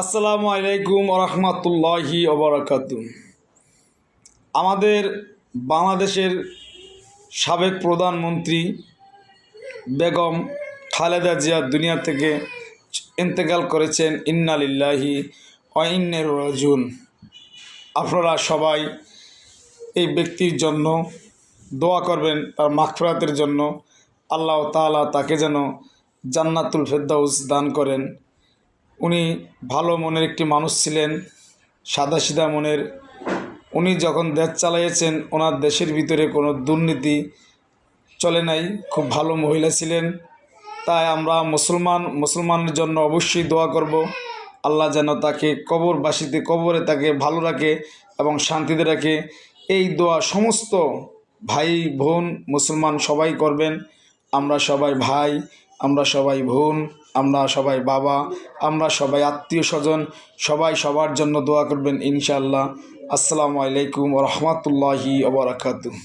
আসসালামু আলাইকুম রহমতুল্লাহি ওবরাকাতু। আমাদের বাংলাদেশের সাবেক প্রধানমন্ত্রী বেগম খালেদা জিয়া দুনিয়া থেকে ইন্তেকাল করেছেন। ইন্না লিল্লাহি ওয়া ইন্না ইলাইহি রাজিউন। আপনারা সবাই এই ব্যক্তির জন্য দোয়া করবেন, তার মাগফিরাতের জন্য। আল্লাহ তাআলা তাকে যেন জান্নাতুল ফেরদাউস দান করেন। উনি ভালো মনের একটি মানুষ ছিলেন, সাদাসিধা মনের। উনি যখন দেশ চালাইয়েছেন, ওনার দেশের ভিতরে কোনো দুর্নীতি চলে নাই। খুব ভালো মহিলা ছিলেন। তাই আমরা মুসলমানের জন্য অবশ্যই দোয়া করব, আল্লাহ যেন তাকে কবরে তাকে ভালো রাখে এবং শান্তিতে রাখে। এই দোয়া সমস্ত ভাই বোন মুসলমান সবাই করবেন। আমরা সবাই ভাই, আমরা সবাই বোন, আমরা সবাই বাবা, আমরা সবাই আত্মীয় স্বজন, সবাই সবার জন্য দোয়া করবেন ইনশাআল্লাহ। আসসালামু আলাইকুম ওয়া রাহমাতুল্লাহি ওয়া বারাকাতুহু।